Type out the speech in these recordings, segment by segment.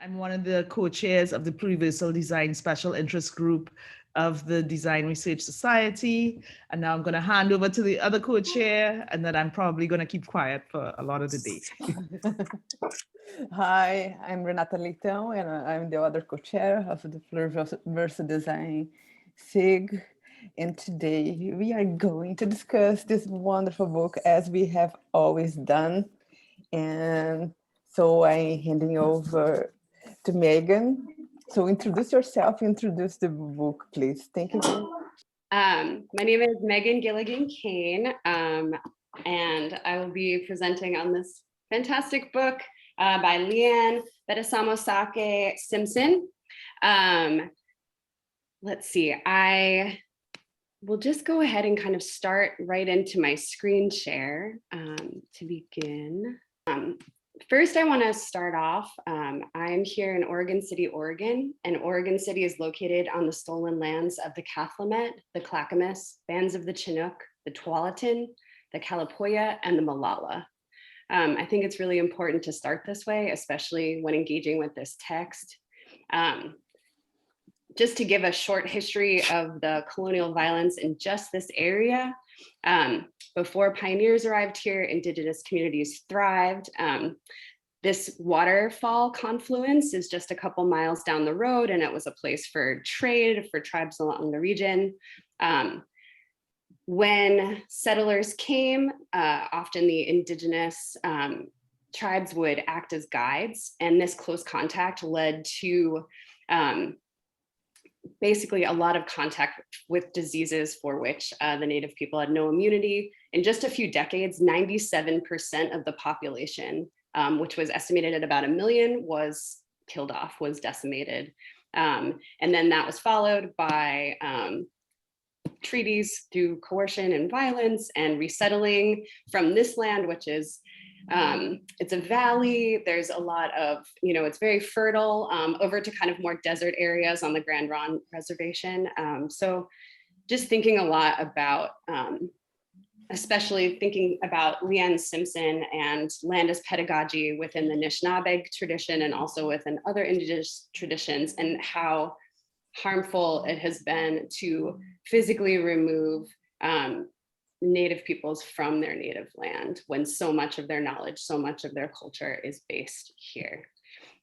I'm one of the co-chairs of the Pluriversal Design Special Interest Group of the Design Research Society. And now I'm going to hand over to the other co-chair, and then I'm probably going to keep quiet for a lot of the day. Hi, I'm Renata Leitão, and I'm the other co-chair of the Pluriversal Design SIG. And today we are going to discuss this wonderful book as we have always done. And so I'm handing over to Meghann. So introduce yourself, introduce the book, please. Thank you. My name is Meghann Gilligan Kane, and I will be presenting on this fantastic book by Leanne Betasamosake Simpson. Let's see, I will just go ahead and kind of start right into my screen share to begin. First, I want to start off. I'm here in Oregon City, Oregon, and Oregon City is located on the stolen lands of the Cathlamet, the Clackamas, bands of the Chinook, the Tualatin, the Kalapuya, and the Molalla. I think it's really important to start this way, especially when engaging with this text. Just to give a short history of the colonial violence in just this area. Before pioneers arrived here, Indigenous communities thrived. This waterfall confluence is just a couple miles down the road, and it was a place for trade for tribes along the region. When settlers came, often the Indigenous tribes would act as guides, and this close contact led to basically a lot of contact with diseases for which the Native people had no immunity. In just a few decades, 97% of the population, which was estimated at about 1 million, was killed off, was decimated. And then that was followed by treaties through coercion and violence and resettling from this land, which is it's a valley. There's a lot of, it's very fertile, over to kind of more desert areas on the Grand Ronde Reservation. So just thinking a lot about, especially thinking about Leanne Simpson and land as pedagogy within the Anishinaabe tradition and also within other Indigenous traditions, and how harmful it has been to physically remove Native peoples from their native land when so much of their knowledge, so much of their culture is based here.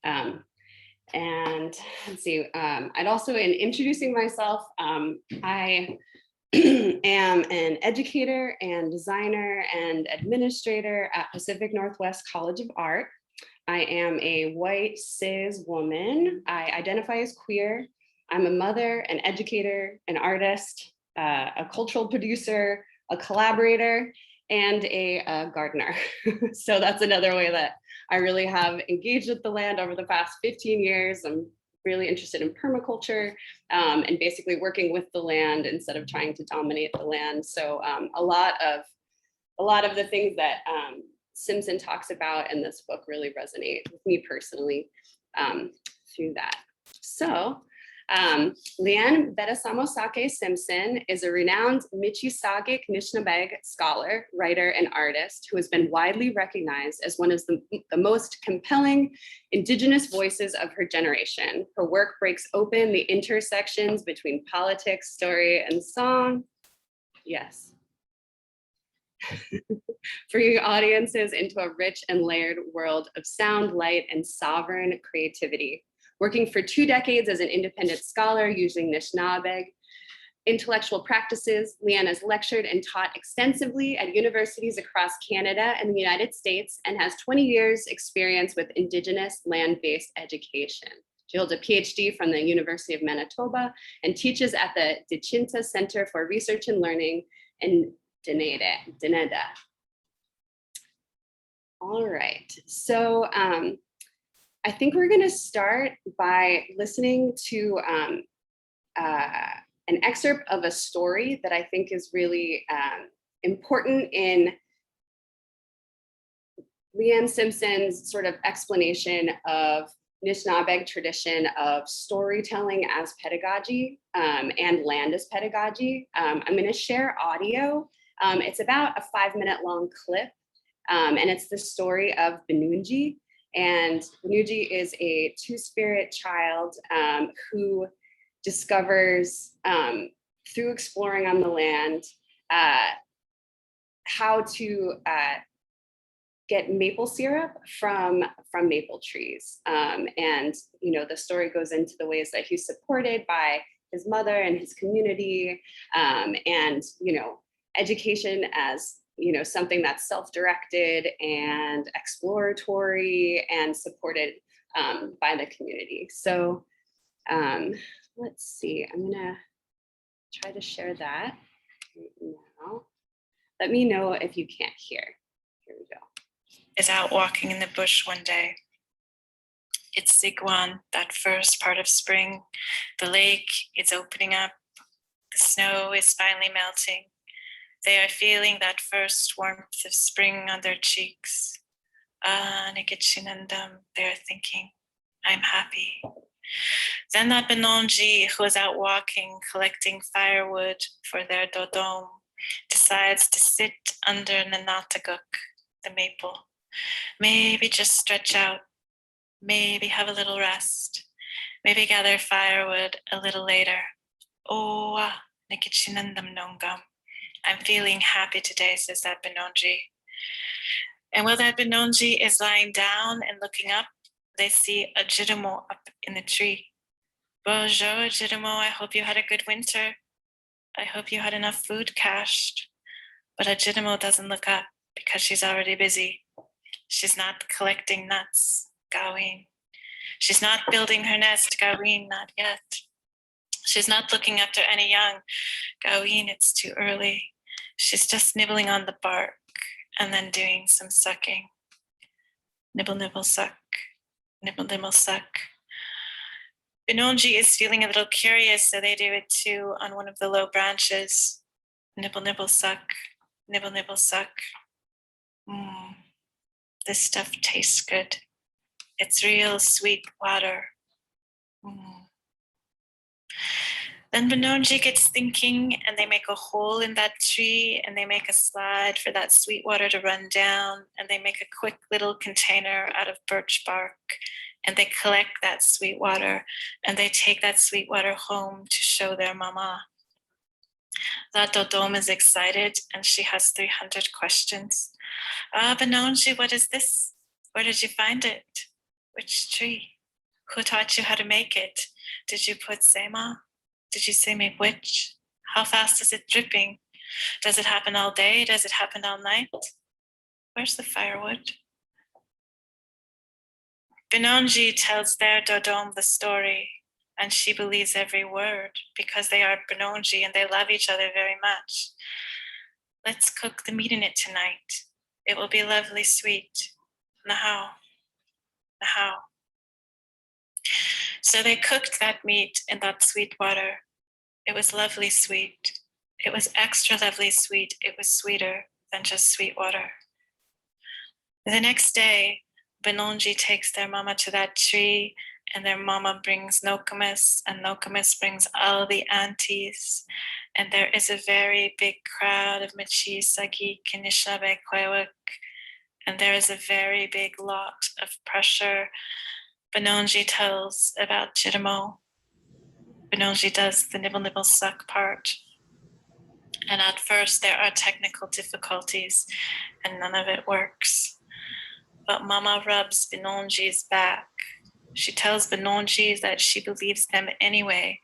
And let's see, I'd also, in introducing myself, I am an educator and designer and administrator at Pacific Northwest College of Art. I am a white cis woman. I identify as queer. I'm a mother, an educator, an artist, a cultural producer, a collaborator, and a gardener. So that's another way that I really have engaged with the land over the past 15 years. I'm really interested in permaculture and basically working with the land instead of trying to dominate the land. So a lot of the things that Simpson talks about in this book really resonate with me personally through that. So Leanne Betasamosake Simpson is a renowned Michisagic Nishnabeg scholar, writer, and artist who has been widely recognized as one of the most compelling Indigenous voices of her generation. Her work breaks open the intersections between politics, story, and song. Yes. Bringing audiences into a rich and layered world of sound, light, and sovereign creativity. Working for 2 decades as an independent scholar using Anishinaabe intellectual practices, Leanne has lectured and taught extensively at universities across Canada and the United States and has 20 years experience with Indigenous land-based education. She holds a PhD from the University of Manitoba and teaches at the Dechinta Center for Research and Learning in Dunedin. All right, so I think we're going to start by listening to an excerpt of a story that I think is really important in Leanne Simpson's sort of explanation of Anishinaabe tradition of storytelling as pedagogy and land as pedagogy. I'm going to share audio. It's about a 5-minute long clip, and it's the story of Benunji. And Benunji is a two-spirit child who discovers through exploring on the land how to get maple syrup from maple trees. And the story goes into the ways that he's supported by his mother and his community, and education as something that's self-directed and exploratory and supported by the community. So let's see, I'm gonna try to share that right now. Let me know if you can't hear. Here we go. Is out walking in the bush one day. It's Sigwan, that first part of spring. The lake is opening up. The snow is finally melting. They are feeling that first warmth of spring on their cheeks. Nikichinandam, they're thinking, I'm happy. Then that Benunji, who is out walking, collecting firewood for their dodom, decides to sit under Nanataguk, the maple. Maybe just stretch out, maybe have a little rest, maybe gather firewood a little later. Oh, Nikichinandam Nongam. I'm feeling happy today, says that Benunji. And while that Benunji is lying down and looking up, they see a Jirimo up in the tree. Bonjour, Jirimo, I hope you had a good winter. I hope you had enough food cached. But a Jirimo doesn't look up because she's already busy. She's not collecting nuts, Gawin. She's not building her nest, Gawin, not yet. She's not looking after any young, Gawin, it's too early. She's just nibbling on the bark and then doing some sucking. Nibble, nibble, suck. Nibble, nibble, suck. Benunji is feeling a little curious, so they do it too on one of the low branches. Nibble, nibble, suck. Nibble, nibble, suck. This stuff tastes good. It's real sweet water. Then Benunji gets thinking, and they make a hole in that tree, and they make a slide for that sweet water to run down, and they make a quick little container out of birch bark, and they collect that sweet water, and they take that sweet water home to show their mama. That Dodom is excited, and she has 300 questions. Benunji, what is this? Where did you find it? Which tree? Who taught you how to make it? Did you put sema? Did you say make which? How fast is it dripping? Does it happen all day? Does it happen all night? Where's the firewood? Benunji tells their Dodom the story, and she believes every word because they are Benunji and they love each other very much. Let's cook the meat in it tonight. It will be lovely sweet. Nahau. Nahau. So they cooked that meat in that sweet water. It was lovely sweet. It was extra lovely sweet. It was sweeter than just sweet water. The next day, Benunji takes their mama to that tree, and their mama brings Nokomis, and Nokomis brings all the aunties. And there is a very big crowd of Michi, Sagi, Kinishabe, Kwewik, and there is a very big lot of pressure. Benunji tells about Jirimo. Benunji does the nibble nibble suck part. And at first there are technical difficulties and none of it works. But Mama rubs Benunji's back. She tells Benunji that she believes them anyway.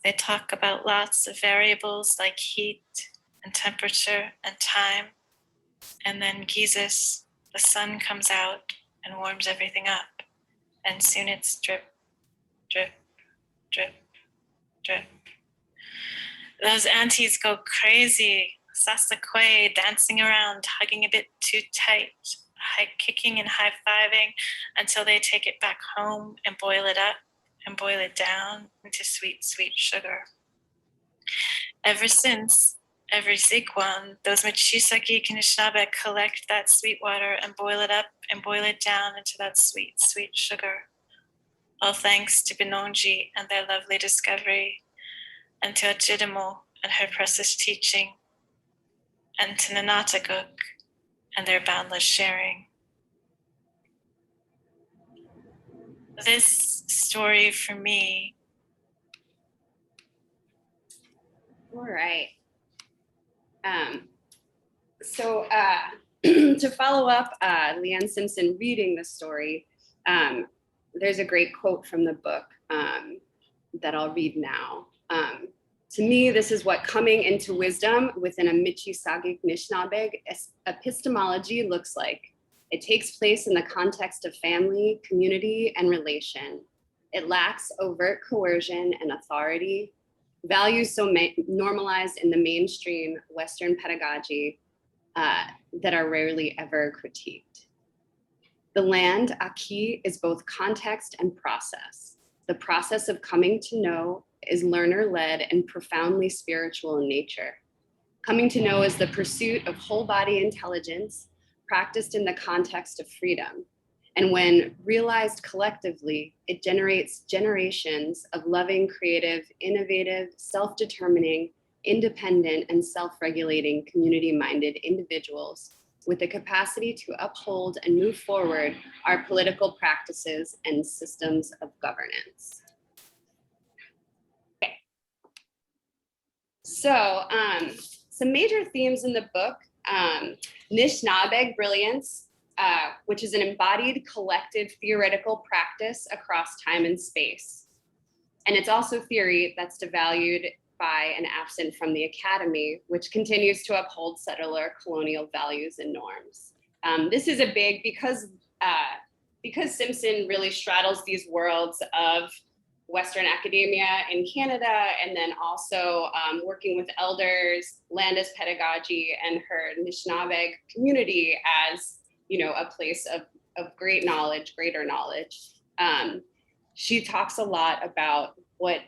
They talk about lots of variables like heat and temperature and time. And then Gizis, the sun comes out and warms everything up. And soon it's drip, drip, drip, drip. Those aunties go crazy, Sasakwe, dancing around, hugging a bit too tight, kicking and high-fiving until they take it back home and boil it up and boil it down into sweet, sweet sugar. Ever since, every Sikwan, those Machisaki Kanishnabe collect that sweet water and boil it up and boil it down into that sweet, sweet sugar. All thanks to Benunji and their lovely discovery, and to Ajidamo and her precious teaching, and to Nanataguk and their boundless sharing. this story for me. All right. So to follow up Leanne Simpson reading the story, there's a great quote from the book that I'll read now. To me, this is what coming into wisdom within a Michi-Sagik Nishnabeg epistemology looks like. It takes place in the context of family, community, and relation. It lacks overt coercion and authority, values so normalized in the mainstream Western pedagogy that are rarely ever critiqued. The land, Aki, is both context and process. The process of coming to know is learner-led and profoundly spiritual in nature. Coming to know is the pursuit of whole body intelligence practiced in the context of freedom. And when realized collectively, it generates generations of loving, creative, innovative, self-determining, independent, and self-regulating community-minded individuals with the capacity to uphold and move forward our political practices and systems of governance. Okay. So some major themes in the book, Nishnabeg brilliance, which is an embodied collective theoretical practice across time and space. And it's also theory that's devalued by and absent from the academy, which continues to uphold settler colonial values and norms. This is a big, because Simpson really straddles these worlds of Western academia in Canada, and then also working with elders, Landa's pedagogy, and her Nishnabeg community as, you know, a place of great knowledge, greater knowledge. She talks a lot about what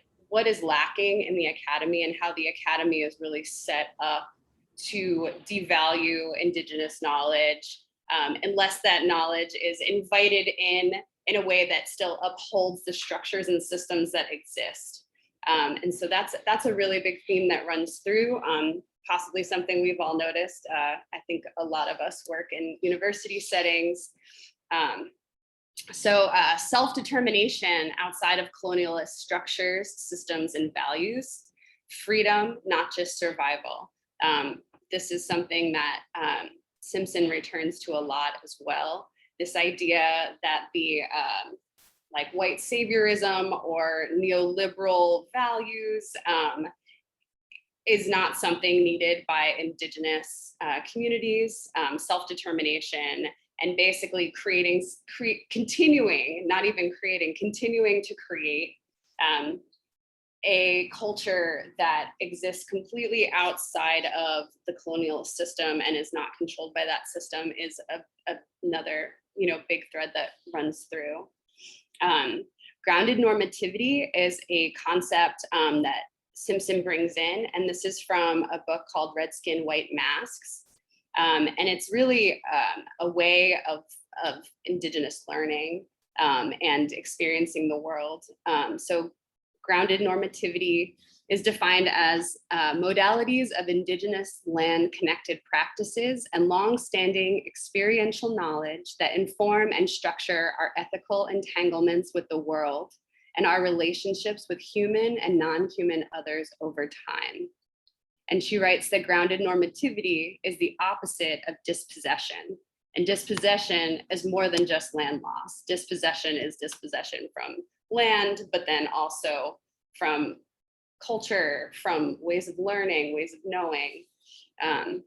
is lacking in the academy and how the academy is really set up to devalue Indigenous knowledge, unless that knowledge is invited in a way that still upholds the structures and systems that exist. And so that's a really big theme that runs through, possibly something we've all noticed. I think a lot of us work in university settings. So self-determination outside of colonialist structures, systems, and values, freedom, not just survival. This is something that Simpson returns to a lot as well. This idea that the like white saviorism or neoliberal values is not something needed by Indigenous communities, self-determination, and basically continuing to create a culture that exists completely outside of the colonial system and is not controlled by that system is another, you know, big thread that runs through. Grounded normativity is a concept that Simpson brings in, and this is from a book called Red Skin, White Masks. And it's really a way of Indigenous learning and experiencing the world. So grounded normativity is defined as modalities of Indigenous land-connected practices and long-standing experiential knowledge that inform and structure our ethical entanglements with the world and our relationships with human and non-human others over time. And she writes that grounded normativity is the opposite of dispossession. And dispossession is more than just land loss. Dispossession is dispossession from land, but then also from culture, from ways of learning, ways of knowing. And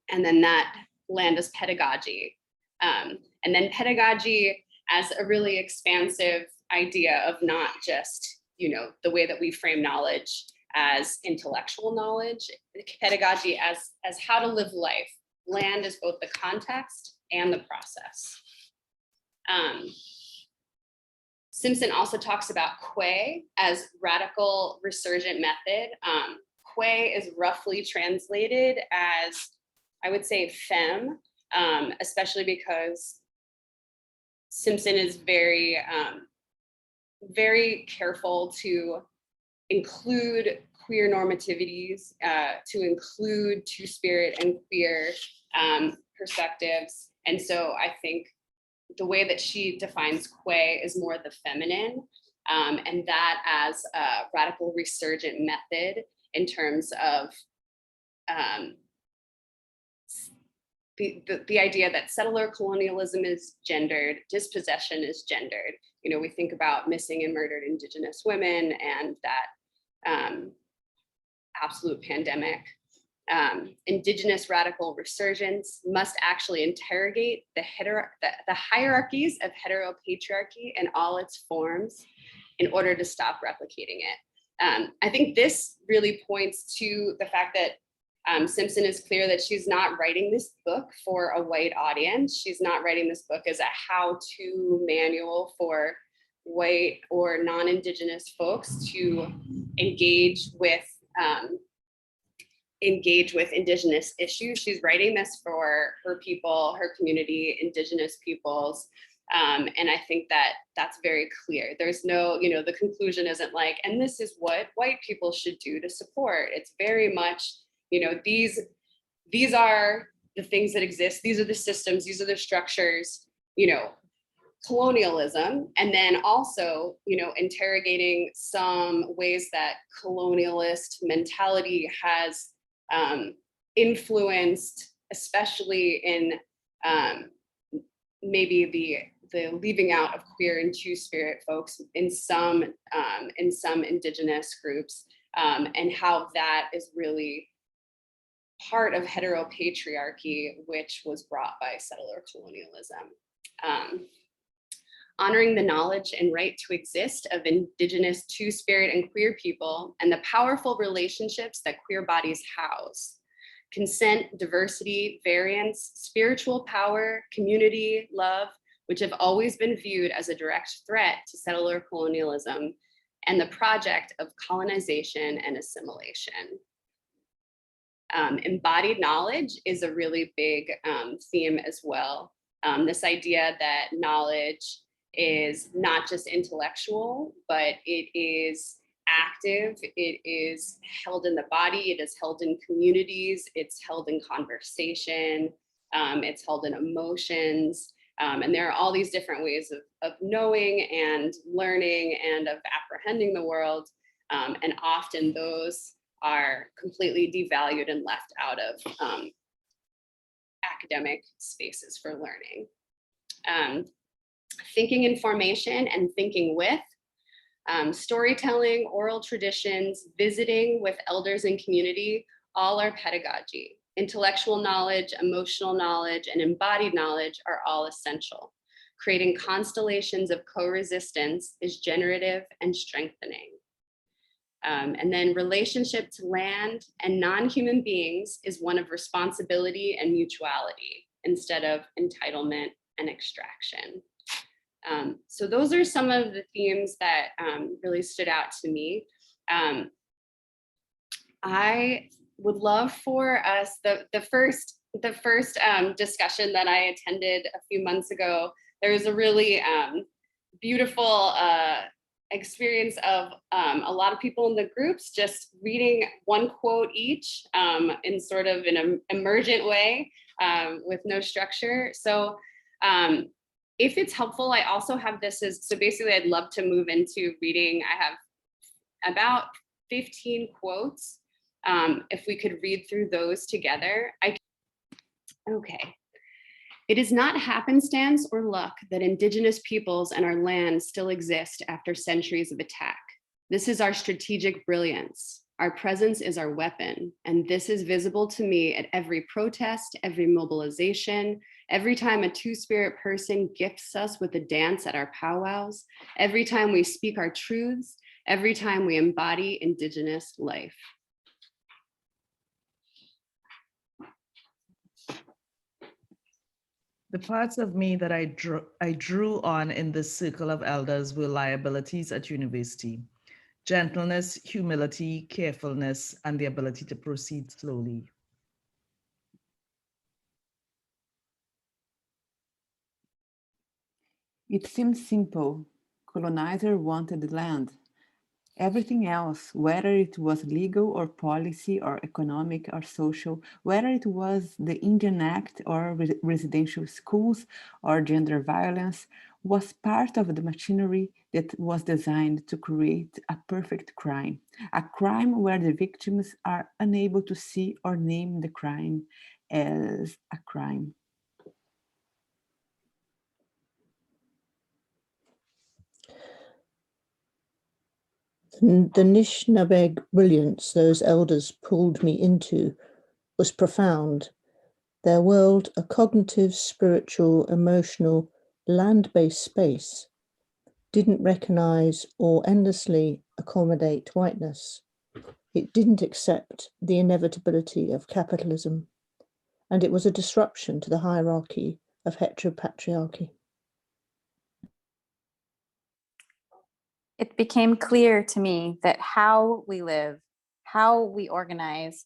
then that land is pedagogy. And then pedagogy as a really expansive idea of not just, you know, the way that we frame knowledge as intellectual knowledge, pedagogy as how to live life. Land is both the context and the process. Simpson also talks about Kwe as radical resurgent method. Kwe is roughly translated as, I would say, femme, especially because Simpson is very, very careful to include queer normativities, to include two-spirit and queer perspectives. And so I think the way that she defines Kwe is more the feminine, and that as a radical resurgent method in terms of the idea that settler colonialism is gendered, dispossession is gendered. You know, we think about missing and murdered Indigenous women and that absolute pandemic. Indigenous radical resurgence must actually interrogate the hierarchies of heteropatriarchy in all its forms in order to stop replicating it. I think this really points to the fact that Simpson is clear that she's not writing this book for a white audience. She's not writing this book as a how-to manual for white or non-Indigenous folks to engage with Indigenous issues. She's writing this for her people, her community, Indigenous peoples. And I think that that's very clear. There's no, you know, the conclusion isn't like, and this is what white people should do to support. It's very much, you know, these are the things that exist. These are the systems, these are the structures, you know, colonialism, and then also, you know, interrogating some ways that colonialist mentality has influenced, especially in maybe the leaving out of queer and two-spirit folks in some Indigenous groups, and how that is really part of heteropatriarchy, which was brought by settler colonialism. Honoring the knowledge and right to exist of Indigenous two-spirit and queer people and the powerful relationships that queer bodies house. Consent, diversity, variance, spiritual power, community, love, which have always been viewed as a direct threat to settler colonialism and the project of colonization and assimilation. Embodied knowledge is a really big theme as well. This idea that knowledge is not just intellectual, but it is active, it is held in the body, it is held in communities, it's held in conversation, it's held in emotions, and there are all these different ways of knowing and learning and of apprehending the world, and often those are completely devalued and left out of academic spaces for learning. Thinking in formation and thinking with, storytelling, oral traditions, visiting with elders and community, all are pedagogy. Intellectual knowledge, emotional knowledge, and embodied knowledge are all essential. Creating constellations of co-resistance is generative and strengthening. And then relationship to land and non-human beings is one of responsibility and mutuality instead of entitlement and extraction. So those are some of the themes that really stood out to me. I would love for us, the first discussion that I attended a few months ago, there was a really beautiful experience of a lot of people in the groups just reading one quote each in sort of an emergent way with no structure. So if it's helpful, I also have this as, so basically I'd love to move into reading. I have about 15 quotes. If we could read through those together. Okay. It is not happenstance or luck that Indigenous peoples and our land still exist after centuries of attack. This is our strategic brilliance. Our presence is our weapon, and this is visible to me at every protest, every mobilization, every time a two-spirit person gifts us with a dance at our powwows, every time we speak our truths, every time we embody Indigenous life. The parts of me that I drew on in this circle of elders were liabilities at university: gentleness, humility, carefulness, and the ability to proceed slowly. It seems simple. Colonizer wanted the land. Everything else, whether it was legal or policy or economic or social, whether it was the Indian Act or residential schools or gender violence, was part of the machinery that was designed to create a perfect crime, a crime where the victims are unable to see or name the crime as a crime. The Nishnabeg brilliance those elders pulled me into was profound. Their world, a cognitive, spiritual, emotional, land-based space, didn't recognize or endlessly accommodate whiteness. It didn't accept the inevitability of capitalism, and it was a disruption to the hierarchy of heteropatriarchy. It became clear to me that how we live, how we organize,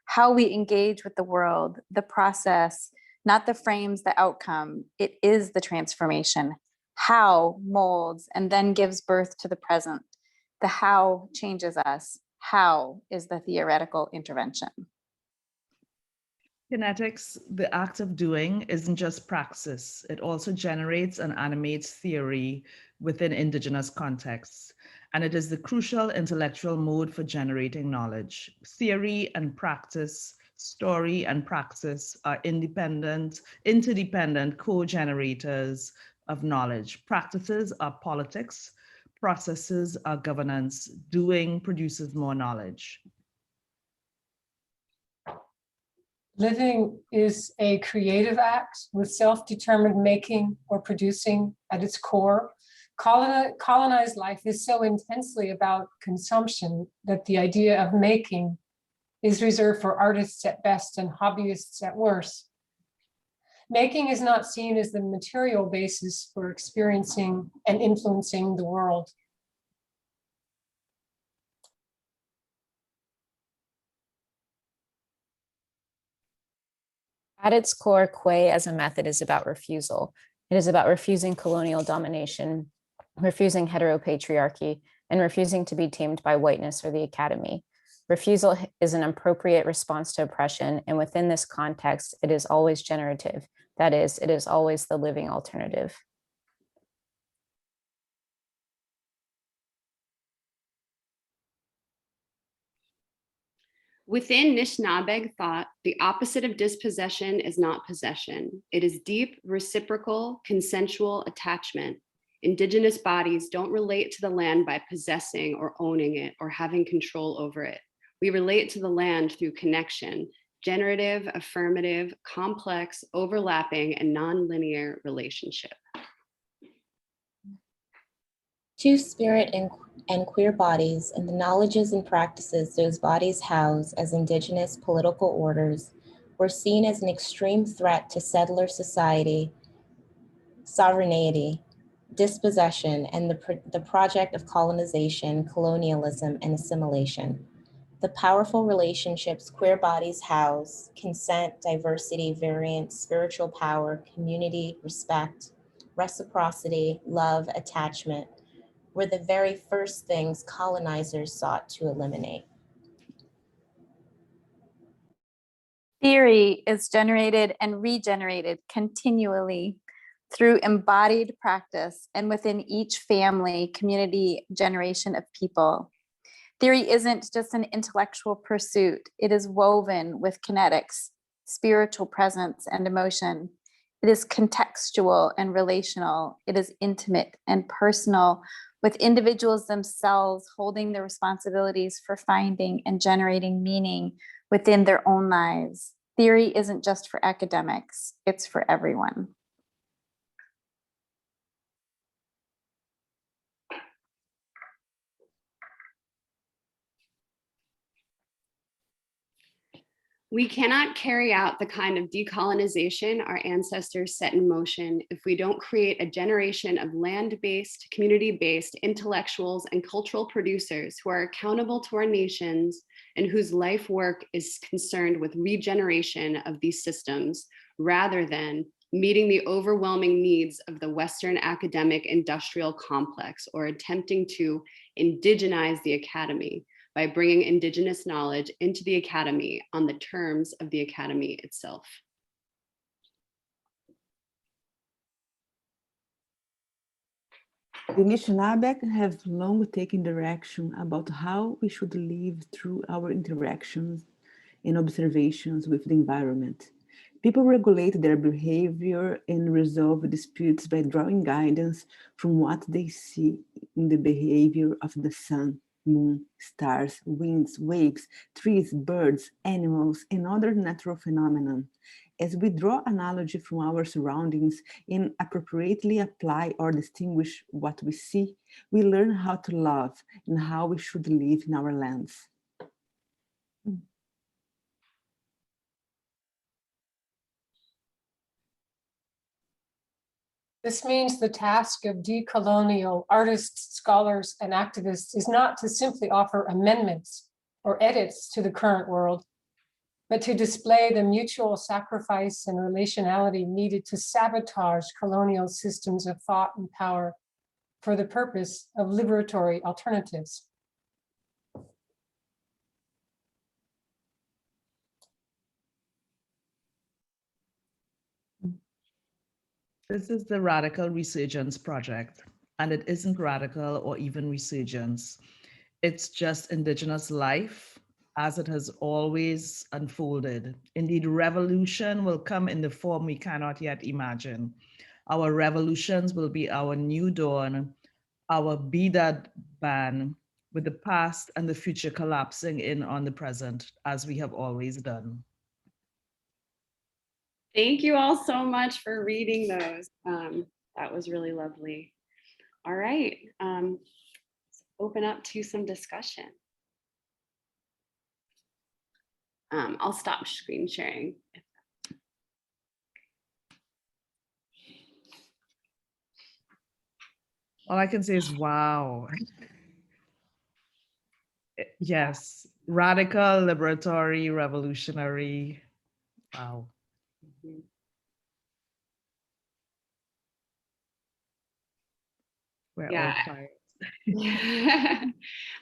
how we engage with the world, the process, not the frames, the outcome, it is the transformation. How molds and then gives birth to the present. The how changes us. How is the theoretical intervention. Kinetics, the act of doing, isn't just praxis. It also generates and animates theory within Indigenous contexts, and it is the crucial intellectual mode for generating knowledge. Theory and practice, story and praxis are interdependent co-generators of knowledge. Practices are politics, processes are governance. Doing produces more knowledge. Living is a creative act with self-determined making or producing at its core. Colonized life is so intensely about consumption that the idea of making is reserved for artists at best and hobbyists at worst. Making is not seen as the material basis for experiencing and influencing the world. At its core, Kwe as a method is about refusal. It is about refusing colonial domination, refusing heteropatriarchy, and refusing to be tamed by whiteness or the academy. Refusal is an appropriate response to oppression, and within this context, it is always generative. That is, it is always the living alternative. Within Nishnabeg thought, the opposite of dispossession is not possession. It is deep, reciprocal, consensual attachment. Indigenous bodies don't relate to the land by possessing or owning it or having control over it. We relate to the land through connection, generative, affirmative, complex, overlapping, and non-linear relationship. Two-spirit and queer bodies and the knowledges and practices those bodies house as indigenous political orders were seen as an extreme threat to settler society, sovereignty, dispossession, and the project of colonization, colonialism, and assimilation. The powerful relationships queer bodies house, consent, diversity, variance, spiritual power, community, respect, reciprocity, love, attachment, were the very first things colonizers sought to eliminate. Theory is generated and regenerated continually through embodied practice and within each family, community, generation of people. Theory isn't just an intellectual pursuit. It is woven with kinetics, spiritual presence, and emotion. It is contextual and relational. It is intimate and personal, with individuals themselves holding the responsibilities for finding and generating meaning within their own lives. Theory isn't just for academics, it's for everyone. We cannot carry out the kind of decolonization our ancestors set in motion if we don't create a generation of land-based, community-based intellectuals and cultural producers who are accountable to our nations and whose life work is concerned with regeneration of these systems rather than meeting the overwhelming needs of the Western academic industrial complex, or attempting to indigenize the academy by bringing Indigenous knowledge into the academy on the terms of the academy itself. The Anishinaabe have long taken direction about how we should live through our interactions and observations with the environment. People regulate their behavior and resolve disputes by drawing guidance from what they see in the behavior of the sun, moon, stars, winds, waves, trees, birds, animals, and other natural phenomena. As we draw analogy from our surroundings and appropriately apply or distinguish what we see, we learn how to love and how we should live in our lands. This means the task of decolonial artists, scholars, and activists is not to simply offer amendments or edits to the current world, but to display the mutual sacrifice and relationality needed to sabotage colonial systems of thought and power for the purpose of liberatory alternatives. This is the Radical Resurgence Project, and it isn't radical or even resurgence. It's just Indigenous life as it has always unfolded. Indeed, revolution will come in the form we cannot yet imagine. Our revolutions will be our new dawn, our be that ban, with the past and the future collapsing in on the present, as we have always done. Thank you all so much for reading those. That was really lovely. All right, let's open up to some discussion. I'll stop screen sharing. All I can say is, wow. Yes, radical, liberatory, revolutionary. Wow. We're all fired.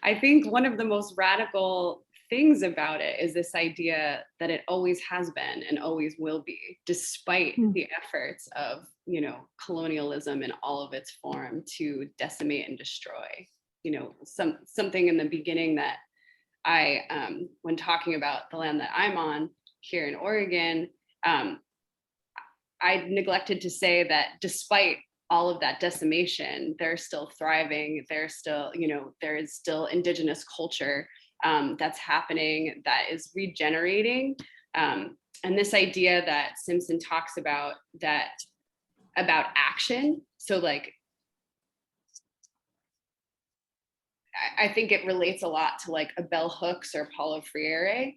I think one of the most radical things about it is this idea that it always has been and always will be, despite the efforts of, you know, colonialism in all of its form to decimate and destroy. You know, something in the beginning that I, when talking about the land that I'm on here in Oregon, I neglected to say that despite all of that decimation, they're still thriving. They're still, you know, there is still Indigenous culture that's happening, that is regenerating. And this idea that Simpson talks about, that about action. So like, I think it relates a lot to like a Bell Hooks or Paulo Freire,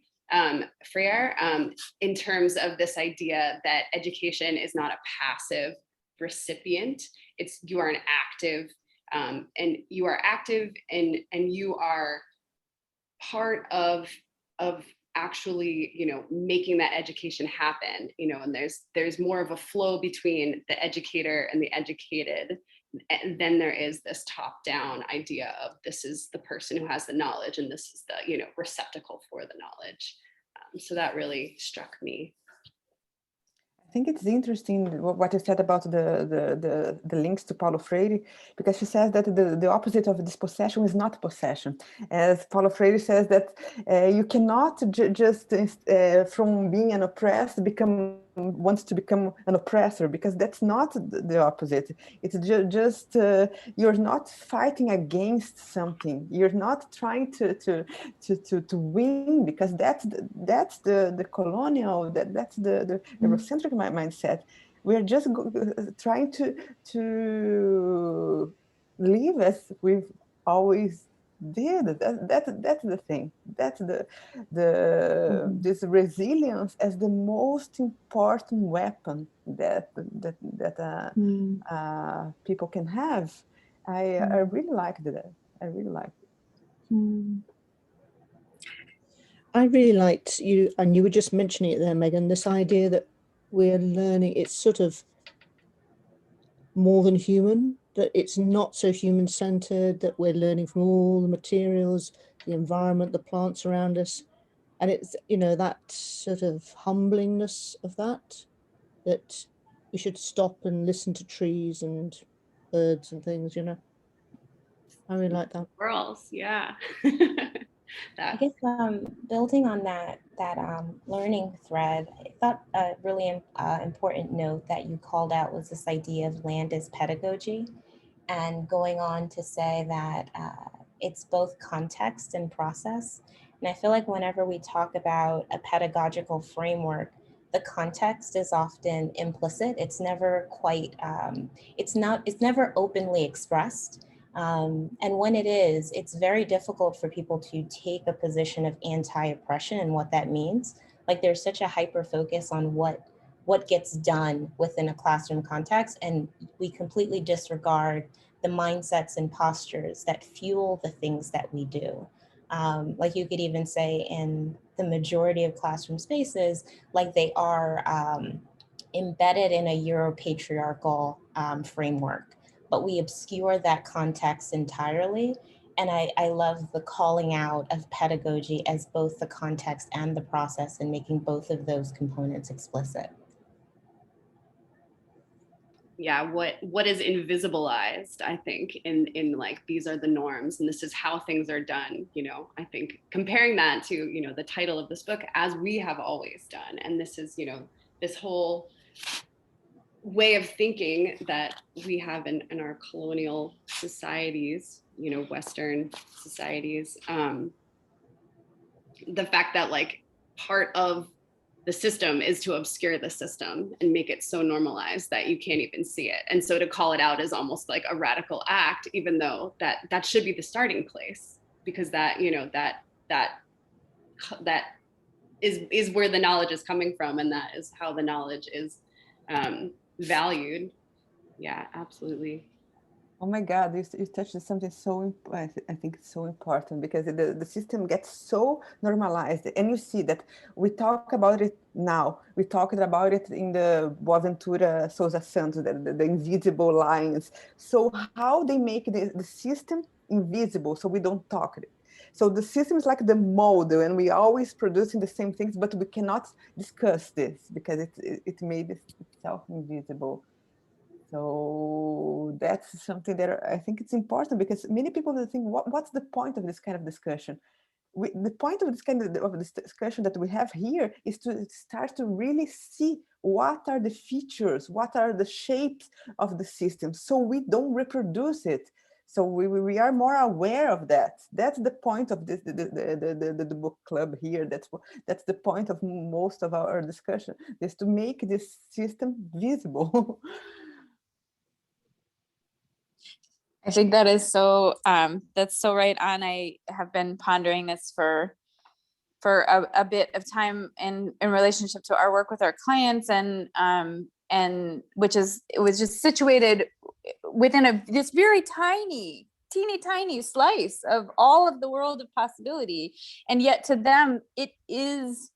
in terms of this idea that education is not a passive recipient. It's, you are an active, and you are active, and you are part of actually, you know, making that education happen, you know, and there's more of a flow between the educator and the educated. And then there is this top-down idea of, this is the person who has the knowledge, and this is the, you know, receptacle for the knowledge. So that really struck me. I think it's interesting what you said about the links to Paulo Freire, because she says that the opposite of dispossession is not possession. As Paulo Freire says that you cannot just from being an oppressed wants to become an oppressor, because that's not the opposite. It's just you're not fighting against something. You're not trying to win, because that's the colonial, that's the Eurocentric mindset. We're just trying to live as we've always did. That's the thing. That's this resilience as the most important weapon that people can have. I really liked that. I really liked it. I really liked you, and you were just mentioning it there, Meghann, this idea that we're learning, it's sort of more than human, that it's not so human-centered, that we're learning from all the materials, the environment, the plants around us. And it's, you know, that sort of humblingness of that we should stop and listen to trees and birds and things, you know. I really like that. Girls, yeah. I guess building on that learning thread, I thought a really important note that you called out was this idea of land as pedagogy, and going on to say that it's both context and process. And I feel like whenever we talk about a pedagogical framework, the context is often implicit. It's never quite, it's never openly expressed. And when it is, it's very difficult for people to take a position of anti-oppression and what that means. Like there's such a hyper focus on what gets done within a classroom context, and we completely disregard the mindsets and postures that fuel the things that we do. Like you could even say in the majority of classroom spaces, like they are embedded in a Euro-patriarchal framework, but we obscure that context entirely. And I love the calling out of pedagogy as both the context and the process, and making both of those components explicit. Yeah, what is invisibilized, I think, in like, these are the norms and this is how things are done, you know. I think comparing that to, you know, the title of this book, As We Have Always Done, and this is, you know, this whole way of thinking that we have in our colonial societies, you know, Western societies, the fact that like part of the system is to obscure the system and make it so normalized that you can't even see it. And so to call it out is almost like a radical act, even though that should be the starting place, because that, you know, that is where the knowledge is coming from, and that is how the knowledge is valued. Yeah, absolutely. Oh my God, you touched something so, I think it's so important, because the system gets so normalized. And you see that we talk about it now. We talked about it in the Boaventura Sousa Santos, the invisible lines. So how they make the system invisible so we don't talk it. So the system is like the mold, and we always producing the same things, but we cannot discuss this because it made itself invisible. So that's something that I think it's important, because many people will think, what's the point of this kind of discussion? The point of this kind of this discussion that we have here is to start to really see what are the features, what are the shapes of the system, so we don't reproduce it. So we are more aware of that. That's the point of this, the book club here. That's the point of most of our discussion, is to make this system visible. I think that is so, that's so right on. I have been pondering this for a bit of time in relationship to our work with our clients, and it was just situated within this very teeny tiny slice of all of the world of possibility. And yet to them, it is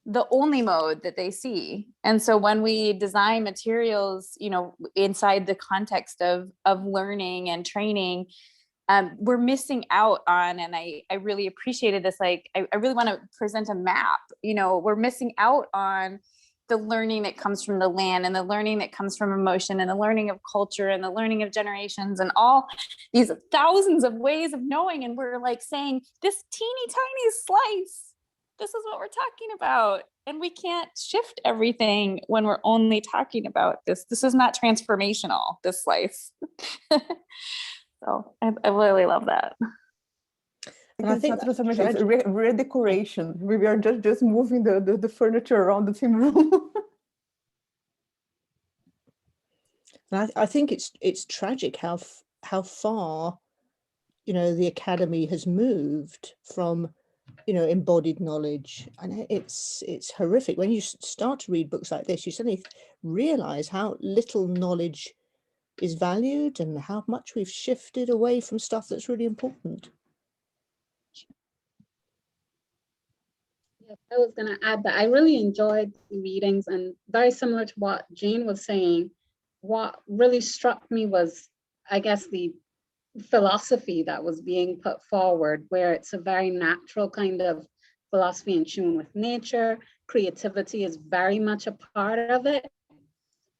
the only mode that they see. And so when we design materials, you know, inside the context of learning and training, we're missing out on, and I really appreciated this, like, I really want to present a map, you know, we're missing out on the learning that comes from the land, and the learning that comes from emotion, and the learning of culture, and the learning of generations, and all these thousands of ways of knowing. And we're like saying, this teeny tiny slice, this is what we're talking about. And we can't shift everything when we're only talking about this. This is not transformational, this slice. So I really love that. And I think it's redecoration. We are just moving the furniture around the same room. I think it's tragic how far, you know, the academy has moved from, you know, embodied knowledge, and it's horrific. When you start to read books like this, you suddenly realize how little knowledge is valued and how much we've shifted away from stuff that's really important. Yes, I was going to add that I really enjoyed the readings, and very similar to what Jane was saying, what really struck me was, I guess, the philosophy that was being put forward, where it's a very natural kind of philosophy in tune with nature. Creativity is very much a part of it.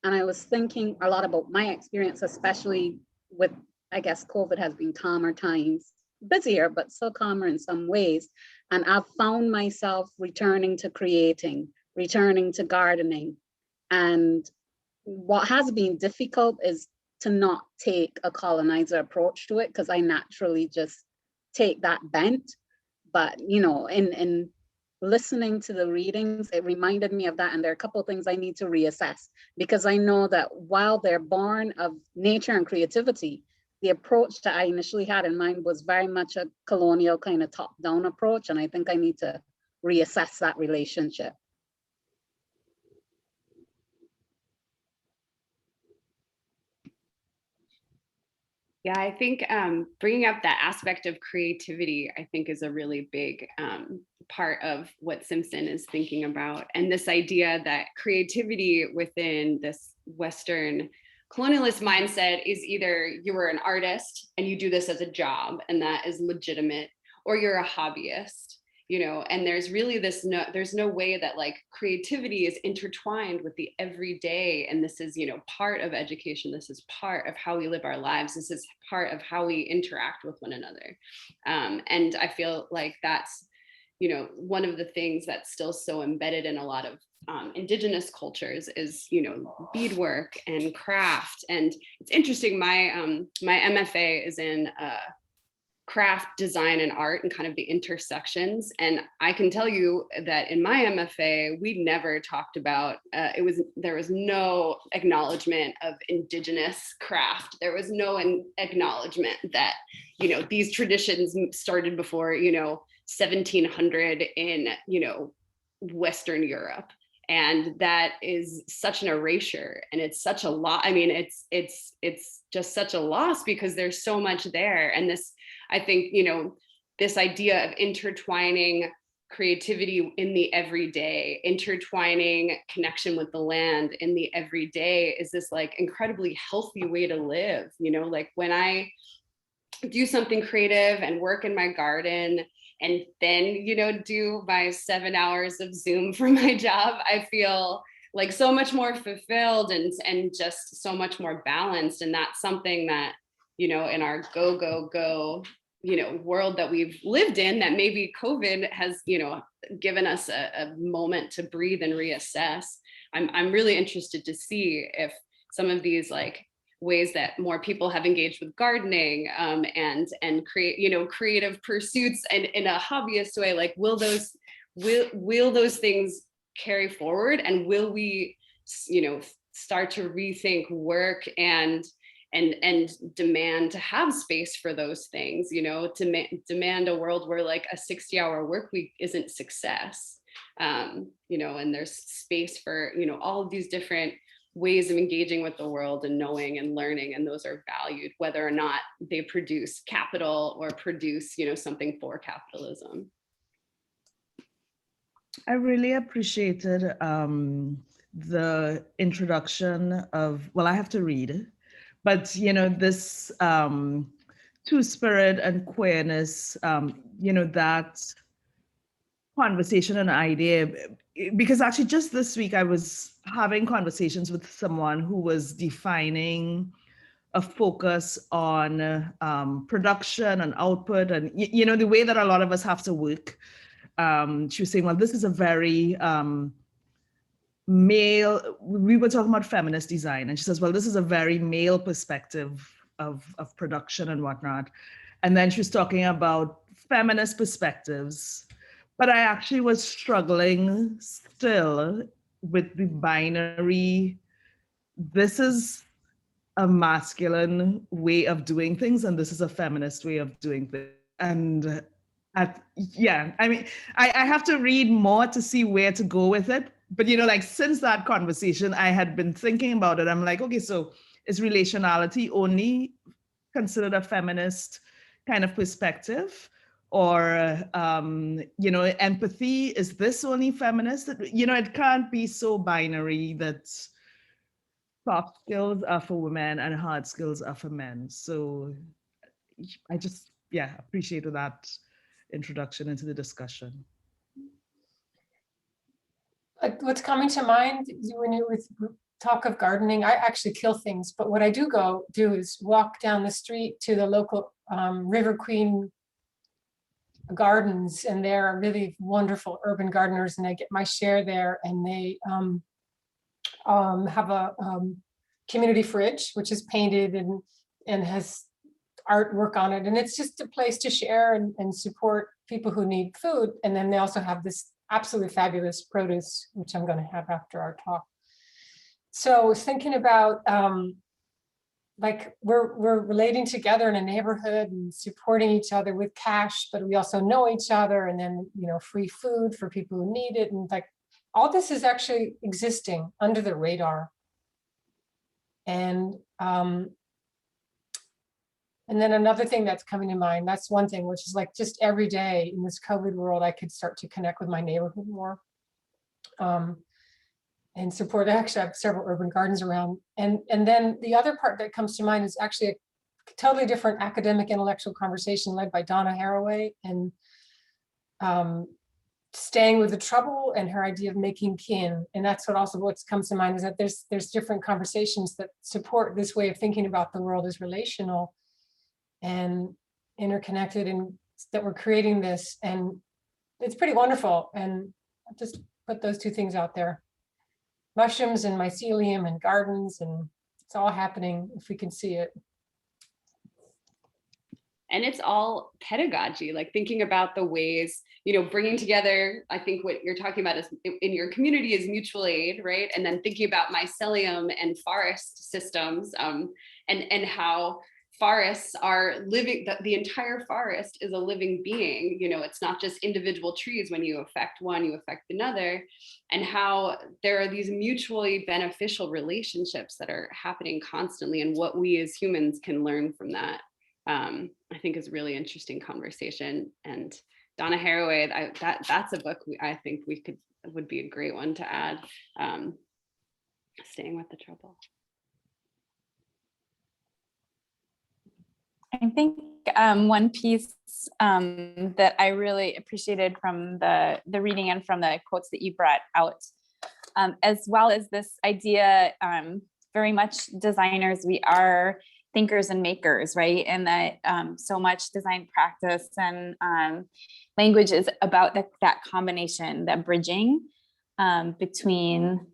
And I was thinking a lot about my experience, especially with, I guess, COVID has been calmer times, busier, but still calmer in some ways. And I've found myself returning to creating, returning to gardening. And what has been difficult is to not take a colonizer approach to it, because I naturally just take that bent. But, you know, in listening to the readings, it reminded me of that. And there are a couple of things I need to reassess, because I know that while they're born of nature and creativity, the approach that I initially had in mind was very much a colonial kind of top-down approach. And I think I need to reassess that relationship. Yeah, I think bringing up that aspect of creativity, I think, is a really big part of what Simpson is thinking about. And this idea that creativity within this Western colonialist mindset is either you were an artist and you do this as a job and that is legitimate, or you're a hobbyist. You know, and there's really there's no way that like creativity is intertwined with the everyday. And this is, you know, part of education. This is part of how we live our lives. This is part of how we interact with one another. And I feel like that's, you know, one of the things that's still so embedded in a lot of Indigenous cultures is, you know, beadwork and craft. And it's interesting, my MFA is in craft, design, and art, and kind of the intersections. And I can tell you that in my MFA, we never talked about, there was no acknowledgement of Indigenous craft. There was no acknowledgement that, you know, these traditions started before, you know, 1700 in, you know, Western Europe. And that is such an erasure, and it's such a loss. I mean, it's just such a loss, because there's so much there. And this, I think, you know, this idea of intertwining creativity in the everyday, intertwining connection with the land in the everyday is this like incredibly healthy way to live. You know, like when I do something creative and work in my garden, and then, you know, do my 7 hours of Zoom for my job, I feel like so much more fulfilled and just so much more balanced. And that's something that, you know, in our go, you know, world that we've lived in, that maybe COVID has, you know, given us a moment to breathe and reassess. I'm really interested to see if some of these like ways that more people have engaged with gardening and create, you know, creative pursuits and in a hobbyist way, like will those things carry forward, and will we, you know, start to rethink work and demand to have space for those things, you know, to demand a world where like a 60-hour work week isn't success, you know, and there's space for, you know, all of these different ways of engaging with the world and knowing and learning, and those are valued whether or not they produce capital or produce, you know, something for capitalism. I really appreciated the introduction of, well, I have to read, but, you know, this two-spirit and queerness, you know, that conversation and idea, because actually just this week I was having conversations with someone who was defining a focus on production and output and, you know, the way that a lot of us have to work. She was saying, well, this is a very male, we were talking about feminist design, and she says, well, this is a very male perspective of production and whatnot. And then she was talking about feminist perspectives, but I actually was struggling still with the binary, this is a masculine way of doing things, and this is a feminist way of doing things. And yeah, I mean, I have to read more to see where to go with it. But, you know, like since that conversation, I had been thinking about it. I'm like, okay, so is relationality only considered a feminist kind of perspective? or, you know, empathy, is this only feminist? You know, it can't be so binary that soft skills are for women and hard skills are for men. So I just, yeah, appreciated that introduction into the discussion. What's coming to mind when you talk of gardening, I actually kill things, but what I do do is walk down the street to the local River Queen gardens, and they're really wonderful urban gardeners, and I get my share there, and they have a community fridge, which is painted and has artwork on it, and it's just a place to share and support people who need food. And then they also have this absolutely fabulous produce, which I'm going to have after our talk. So thinking about like we're relating together in a neighborhood and supporting each other with cash, but we also know each other, and then, you know, free food for people who need it, and like all this is actually existing under the radar. And then another thing that's coming to mind, that's one thing, which is like just every day in this COVID world, I could start to connect with my neighborhood more and support. Actually, I have several urban gardens around. And then the other part that comes to mind is actually a totally different academic intellectual conversation led by Donna Haraway, and staying with the trouble and her idea of making kin. And that's what comes to mind, is that there's different conversations that support this way of thinking about the world as relational and interconnected, and that we're creating this, and it's pretty wonderful. And I'll just put those two things out there: mushrooms and mycelium and gardens, and it's all happening if we can see it. And it's all pedagogy, like thinking about the ways, you know, bringing together, I think what you're talking about is in your community is mutual aid, right? And then thinking about mycelium and forest systems, and how forests are living, the entire forest is a living being. You know, it's not just individual trees. When you affect one, you affect another, and how there are these mutually beneficial relationships that are happening constantly, and what we as humans can learn from that. I think is a really interesting conversation. And Donna Haraway, that's a book I think would be a great one to add. Staying with the trouble. I think one piece that I really appreciated from the reading and from the quotes that you brought out, as well as this idea, very much designers, we are thinkers and makers, right? And that so much design practice and language is about that combination, that bridging between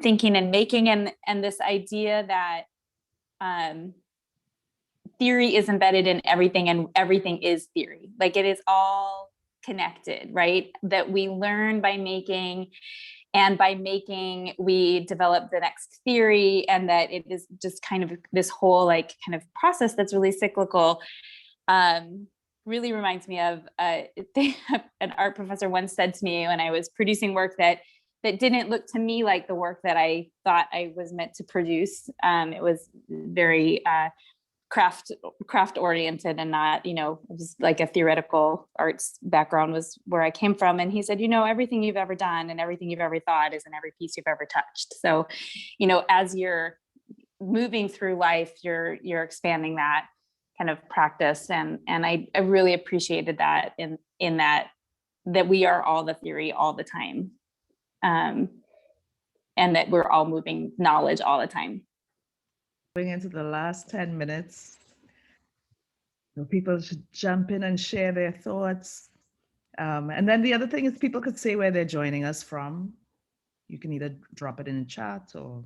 thinking and making, and this idea that theory is embedded in everything, and everything is theory. Like it is all connected, right? That we learn by making, and by making we develop the next theory, and that it is just kind of this whole like kind of process that's really cyclical. Really reminds me of an art professor once said to me when I was producing work that didn't look to me like the work that I thought I was meant to produce. It was very craft oriented, and not, you know, it was like a theoretical arts background was where I came from. And he said, you know, everything you've ever done and everything you've ever thought is in every piece you've ever touched. So, you know, as you're moving through life, you're expanding that kind of practice. And I really appreciated that in that we are all the theory all the time. And that we're all moving knowledge all the time. Going into the last 10 minutes, people should jump in and share their thoughts. And then the other thing is people could say where they're joining us from. You can either drop it in the chat or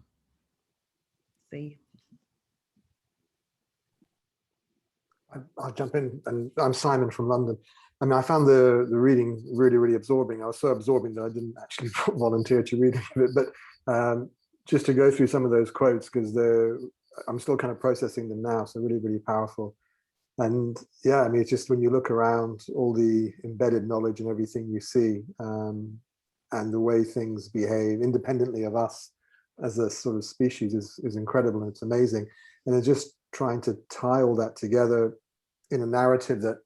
say. I'll jump in, and I'm Simon from London. I mean, I found the reading really, really absorbing. I was so absorbing that I didn't actually volunteer to read any of it, but just to go through some of those quotes, because I'm still kind of processing them now, so really, really powerful. And yeah, I mean, it's just when you look around all the embedded knowledge and everything you see, and the way things behave independently of us as a sort of species is incredible, and it's amazing. And they're just trying to tie all that together in a narrative that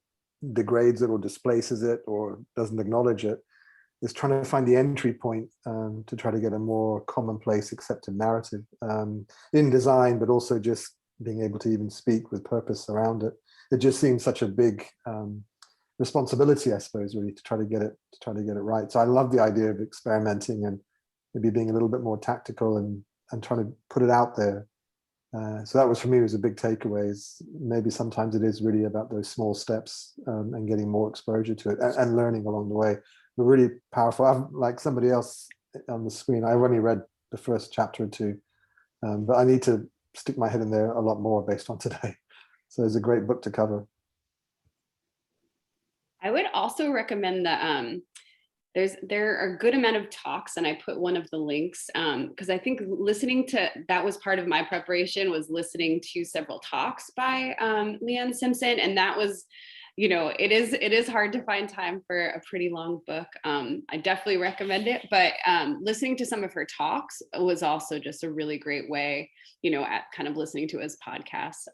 degrades it or displaces it or doesn't acknowledge it, is trying to find the entry point to try to get a more commonplace accepted narrative in design, but also just being able to even speak with purpose around it. It just seems such a big responsibility, I suppose, really, to try to get it right. So I love the idea of experimenting and maybe being a little bit more tactical and trying to put it out there. So that was, for me, was a big takeaway. Is maybe sometimes it is really about those small steps and getting more exposure to it and learning along the way. But really powerful. I'm like somebody else on the screen. I've only read the first chapter or two, but I need to stick my head in there a lot more based on today. So it's a great book to cover. I would also recommend that there are a good amount of talks, and I put one of the links because I think listening to, that was part of my preparation, was listening to several talks by Leanne Simpson, and that was, you know, it is hard to find time for a pretty long book. I definitely recommend it, but listening to some of her talks was also just a really great way, you know, at kind of listening to his podcasts.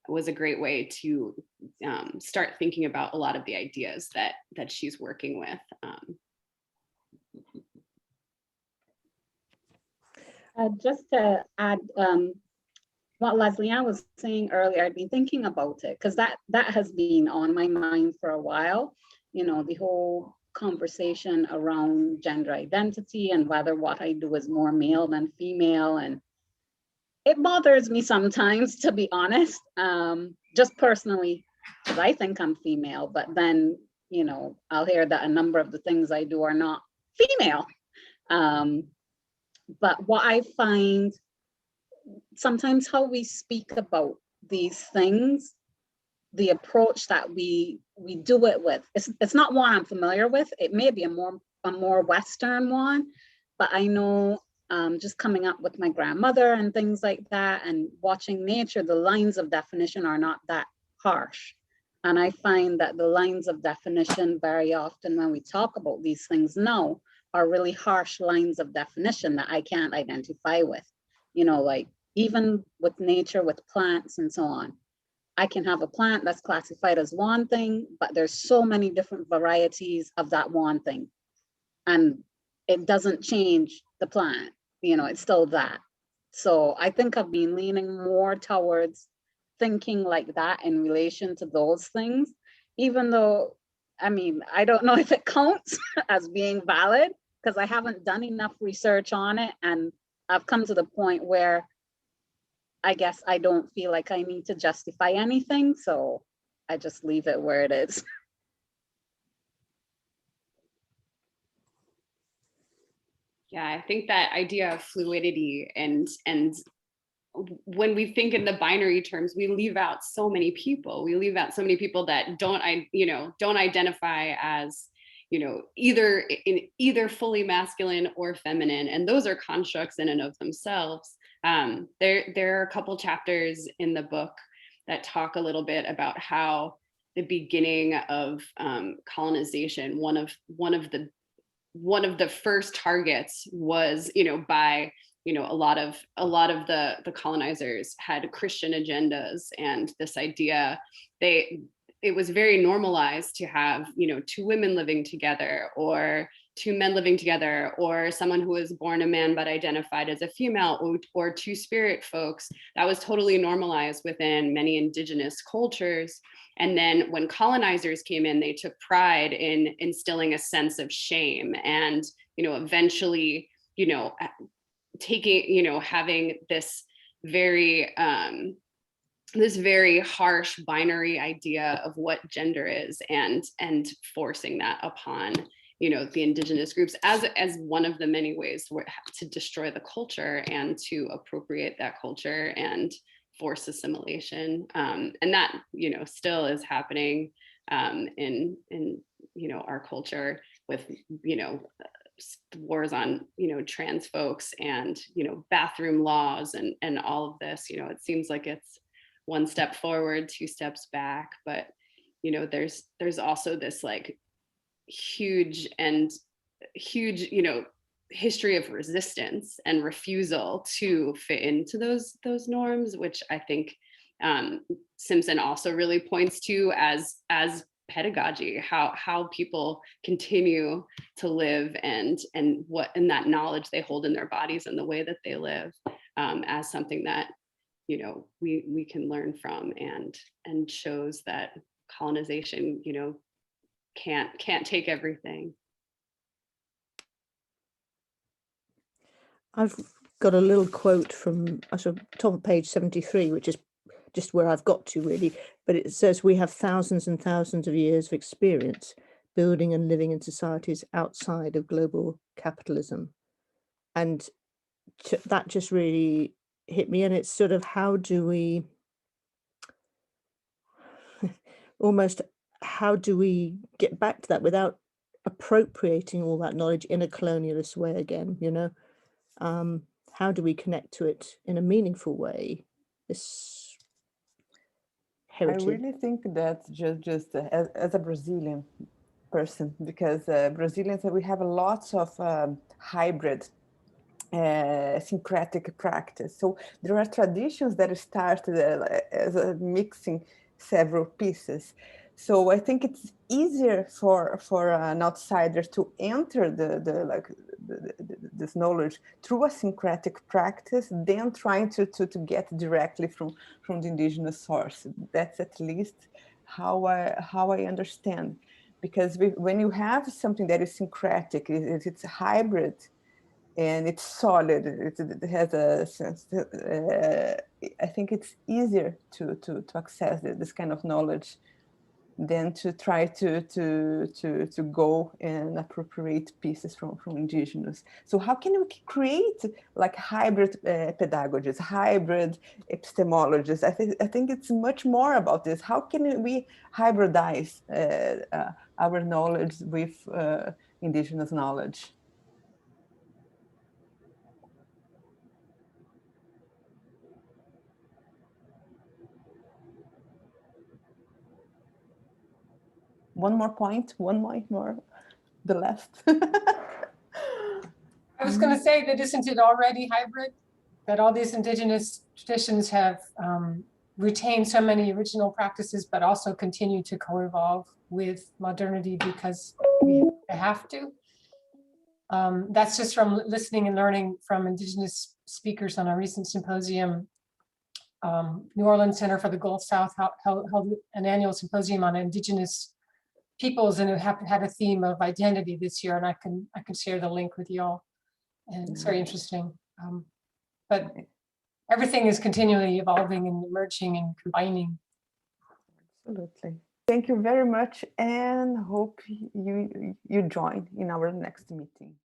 Was a great way to start thinking about a lot of the ideas that she's working with. Just to add what Lesley-Ann was saying earlier, I've been thinking about it because that has been on my mind for a while. You know, the whole conversation around gender identity and whether what I do is more male than female, and it bothers me sometimes, to be honest, just personally, because I think I'm female, but then, you know, I'll hear that a number of the things I do are not female. But what I find sometimes how we speak about these things, the approach that we do it with, it's not one I'm familiar with. It may be a more Western one, but I know just coming up with my grandmother and things like that and watching nature, the lines of definition are not that harsh. And I find that the lines of definition very often when we talk about these things now are really harsh lines of definition that I can't identify with. You know, like even with nature, with plants and so on. I can have a plant that's classified as one thing, but there's so many different varieties of that one thing. And it doesn't change the plant, you know, it's still that. So I think I've been leaning more towards thinking like that in relation to those things, even though, I mean, I don't know if it counts as being valid because I haven't done enough research on it. And I've come to the point where I guess I don't feel like I need to justify anything. So I just leave it where it is. Yeah, I think that idea of fluidity and when we think in the binary terms, we leave out so many people. We leave out so many people that don't identify as, you know, either fully masculine or feminine, and those are constructs in and of themselves. There are a couple chapters in the book that talk a little bit about how the beginning of colonization, one of the first targets was, you know, by, you know, a lot of the colonizers had Christian agendas, and this idea, it was very normalized to have, you know, two women living together or two men living together, or someone who was born a man but identified as a female, or two spirit folks. That was totally normalized within many indigenous cultures. And then when colonizers came in, they took pride in instilling a sense of shame and, you know, eventually, you know, taking, you know, having this very harsh binary idea of what gender is, and forcing that upon, you know, the indigenous groups as one of the many ways to destroy the culture and to appropriate that culture and force assimilation. And that, you know, still is happening in you know, our culture with, you know, wars on, you know, trans folks and, you know, bathroom laws and all of this. You know, it seems like it's one step forward, two steps back, but, you know, there's also this like huge, you know, history of resistance and refusal to fit into those norms, which I think Simpson also really points to as pedagogy, how people continue to live and that knowledge they hold in their bodies and the way that they live, as something that, you know, we can learn from, and shows that colonization, you know, can't take everything. I've got a little quote from top of page 73, which is just where I've got to really, but it says, we have thousands and thousands of years of experience building and living in societies outside of global capitalism. And that just really hit me. And it's sort of, how do we get back to that without appropriating all that knowledge in a colonialist way again, you know? How do we connect to it in a meaningful way? This heritage. I really think that just as a Brazilian person, because Brazilians, we have lots of hybrid syncretic practice. So there are traditions that started as mixing several pieces. So I think it's easier for an outsider to enter this knowledge through a syncretic practice than trying to get directly from the indigenous source. That's at least how I understand. Because when you have something that is syncretic, it's a hybrid, and it's solid, it has a sense, I think it's easier to access this kind of knowledge than to try to go and appropriate pieces from indigenous. So how can we create like hybrid pedagogies, hybrid epistemologies? I think it's much more about this. How can we hybridize our knowledge with indigenous knowledge? One more point, one more, the last. I was going to say that isn't it already hybrid? That all these indigenous traditions have retained so many original practices, but also continue to co-evolve with modernity because we have to. That's just from listening and learning from indigenous speakers on a recent symposium. New Orleans Center for the Gulf South held an annual symposium on indigenous peoples, and it had a theme of identity this year, and I can share the link with you all, and it's very interesting. But everything is continually evolving and emerging and combining. Absolutely. Thank you very much, and hope you join in our next meeting.